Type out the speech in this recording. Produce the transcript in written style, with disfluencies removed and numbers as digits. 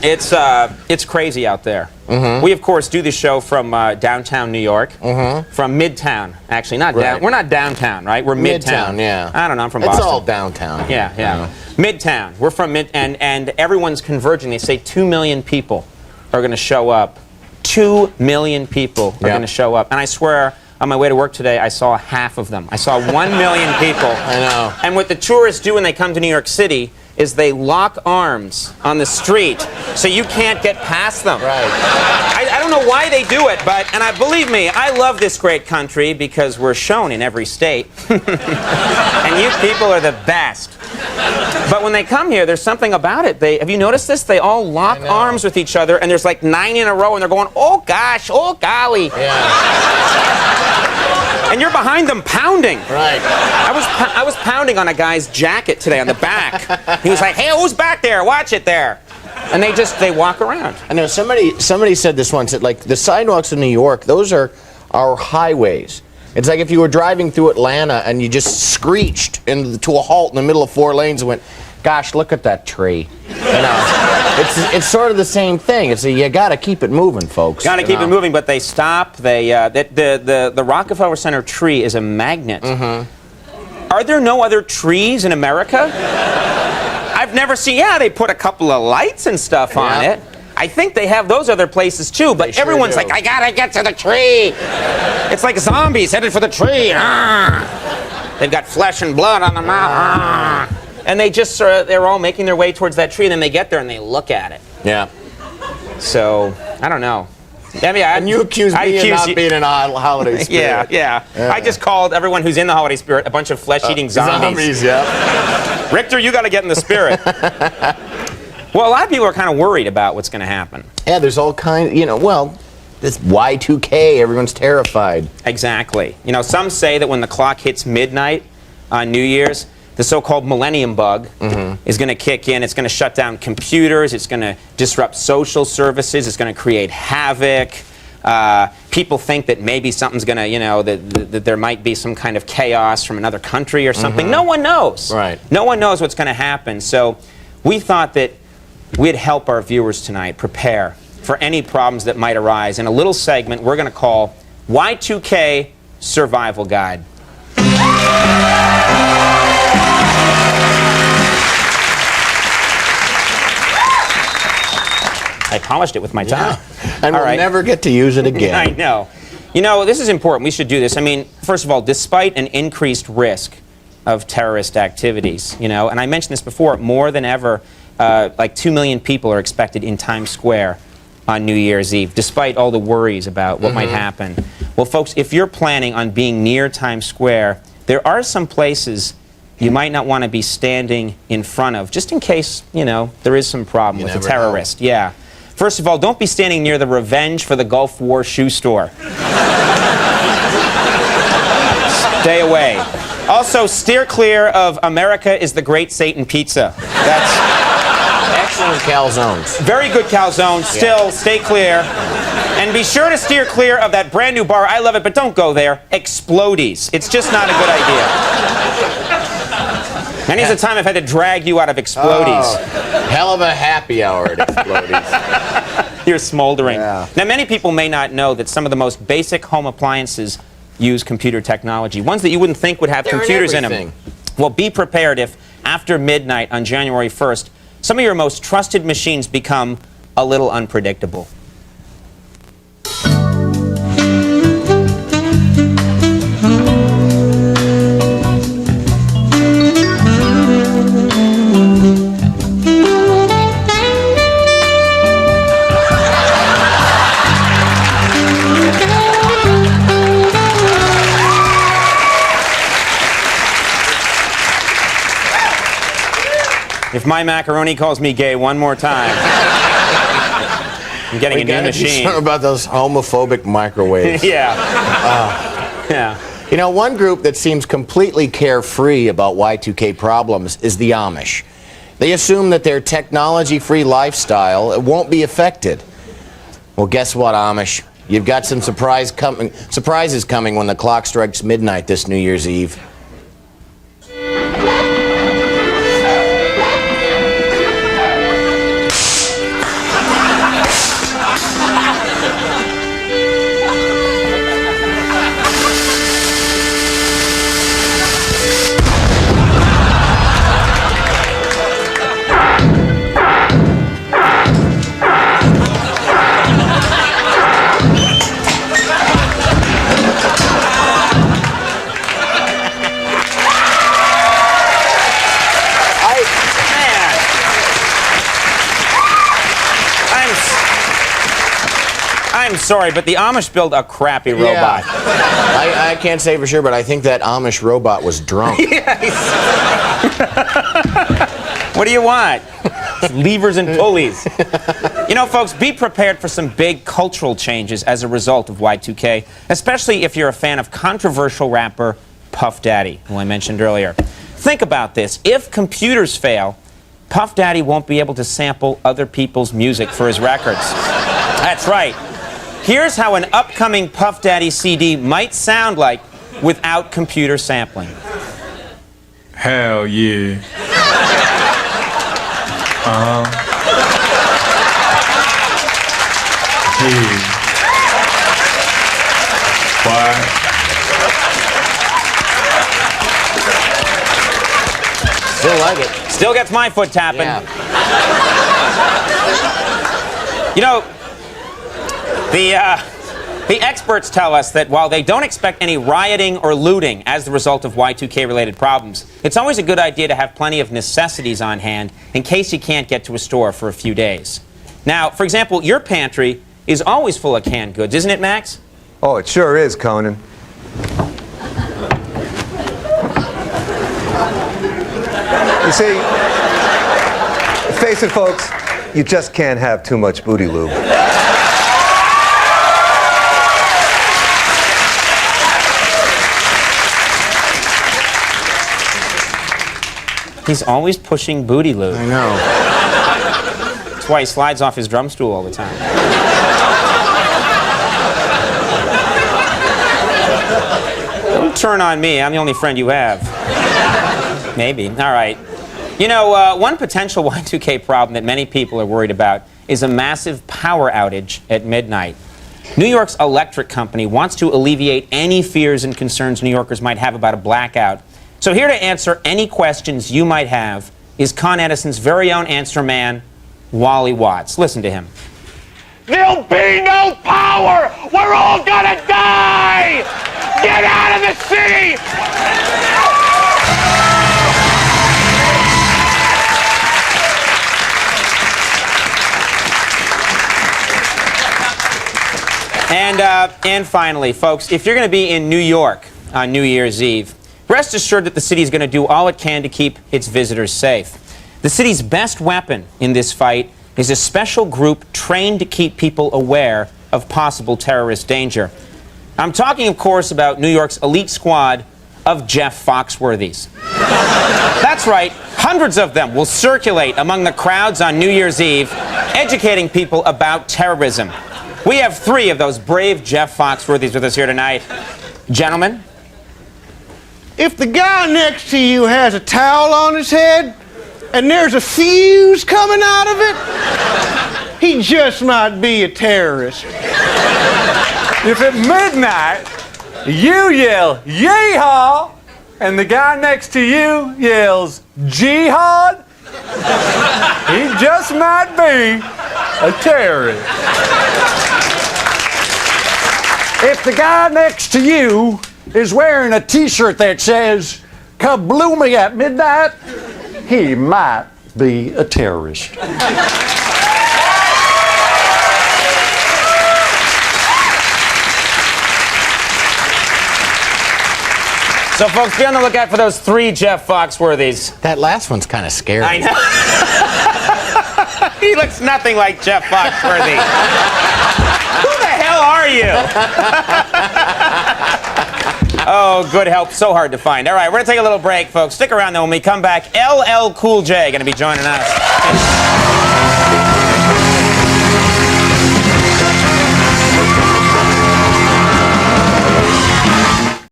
It's crazy out there. We, of course, do the show from downtown New York, from Midtown. Actually, not down. We're not downtown, right? We're Midtown. Yeah. I don't know. I'm from Boston. It's all downtown. Yeah, yeah. Midtown. We're from and everyone's converging. They say 2 million people are going to show up. 2 million people are going to show up, and I swear, on my way to work today, I saw half of them. I saw 1 million people. I know. And what the tourists do when they come to New York City is they lock arms on the street so you can't get past them. Right. I don't know why they do it, but, and believe me, I love this great country because we're shown in every state. And you people are the best. But when they come here, there's something about it. Have you noticed this? They all lock arms with each other, and there's like 9 in a row, and they're going, oh gosh, oh golly. Yeah. And you're behind them pounding. Right. I was pounding on a guy's jacket today on the back. He was like, hey, who's back there? Watch it there. And they walk around. I know somebody said this once, that like the sidewalks in New York, those are our highways. It's like if you were driving through Atlanta and you just screeched to a halt in the middle of 4 lanes and went, gosh, look at that tree. You know, it's sort of the same thing. It's you got to keep it moving, folks. Got to keep it moving, but they stop. The Rockefeller Center tree is a magnet. Are there no other trees in America? I've never seen. Yeah, they put a couple of lights and stuff on it. I think they have those other places too, but everyone's like, I gotta get to the tree. It's like zombies headed for the tree. They've got flesh and blood on their mouth. And they just they're all making their way towards that tree, and then they get there and they look at it. Yeah. So, I don't know. I mean, and you accuse me of not being in a holiday spirit. Yeah. I just called everyone who's in the holiday spirit a bunch of flesh-eating zombies. Yeah. Richter, you got to get in the spirit. Well, a lot of people are kind of worried about what's going to happen. Yeah, there's all kinds, this Y2K, everyone's terrified. Exactly. Some say that when the clock hits midnight on New Year's, the so-called millennium bug is going to kick in. It's going to shut down computers. It's going to disrupt social services. It's going to create havoc. People think that maybe something's going to, that there might be some kind of chaos from another country or something. No one knows. Right. No one knows what's going to happen. So we thought that we'd help our viewers tonight prepare for any problems that might arise in a little segment we're going to call Y2K Survival Guide. I polished it with my tongue. And we'll never get to use it again. I know. This is important. We should do this. I mean, first of all, despite an increased risk of terrorist activities, and I mentioned this before, more than ever, like 2 million people are expected in Times Square on New Year's Eve, despite all the worries about what might happen. Well, folks, if you're planning on being near Times Square, there are some places you might not want to be standing in front of, just in case, there is some problem with a terrorist. Yeah. First of all, don't be standing near the Revenge for the Gulf War shoe store. Stay away. Also, steer clear of America is the Great Satan Pizza. That's excellent calzones. Very good calzones. Still, stay clear. And be sure to steer clear of that brand new bar. I love it, but don't go there. Explodies. It's just not a good idea. Many's the time I've had to drag you out of Explodies. Oh, hell of a happy hour at Explodies. You're smoldering. Yeah. Now, many people may not know that some of the most basic home appliances use computer technology. Ones that you wouldn't think would have computers in them. Well, be prepared if, after midnight on January 1st, some of your most trusted machines become a little unpredictable. If my macaroni calls me gay one more time, I'm getting a new machine. Something about those homophobic microwaves. Yeah. Yeah. One group that seems completely carefree about Y2K problems is the Amish. They assume that their technology-free lifestyle won't be affected. Well, guess what, Amish? You've got some surprises coming when the clock strikes midnight this New Year's Eve. I'm sorry, but the Amish build a crappy robot. Yeah. I can't say for sure, but I think that Amish robot was drunk. What do you want? Levers and pulleys. You know, folks, be prepared for some big cultural changes as a result of Y2K, especially if you're a fan of controversial rapper Puff Daddy, who I mentioned earlier. Think about this. If computers fail, Puff Daddy won't be able to sample other people's music for his records. That's right. Here's how an upcoming Puff Daddy CD might sound like without computer sampling. Hell yeah. Yeah. Why? Still like it. Still gets my foot tapping. Yeah. You know, the experts tell us that while they don't expect any rioting or looting as the result of Y2K-related problems, it's always a good idea to have plenty of necessities on hand in case you can't get to a store for a few days. Now, for example, your pantry is always full of canned goods, isn't it, Max? Oh, it sure is, Conan. You see, face it, folks, you just can't have too much booty lube. He's always pushing booty lube. I know. That's why he slides off his drum stool all the time. Don't turn on me. I'm the only friend you have. Maybe. All right. You know, one potential Y2K problem that many people are worried about is a massive power outage at midnight. New York's electric company wants to alleviate any fears and concerns New Yorkers might have about a blackout. So here to answer any questions you might have is Con Edison's very own answer man, Wally Watts. Listen to him. There'll be no power! We're all gonna die! Get out of the city! And finally, folks, if you're going to be in New York on New Year's Eve, rest assured that the city is going to do all it can to keep its visitors safe. The city's best weapon in this fight is a special group trained to keep people aware of possible terrorist danger. I'm talking, of course, about New York's elite squad of Jeff Foxworthies. That's right, hundreds of them will circulate among the crowds on New Year's Eve, educating people about terrorism. We have 3 of those brave Jeff Foxworthies with us here tonight. Gentlemen. If the guy next to you has a towel on his head and there's a fuse coming out of it, he just might be a terrorist. If at midnight you yell yeehaw and the guy next to you yells jihad, he just might be a terrorist. If the guy next to you is wearing a t-shirt that says kabloomy at midnight, he might be a terrorist. So, folks, be on the lookout for those 3 Jeff Foxworthies. That last one's kind of scary. I know. He looks nothing like Jeff Foxworthy. Who the hell are you? Oh, good help. So hard to find. All right, we're going to take a little break, folks. Stick around, though. When we come back, LL Cool J going to be joining us.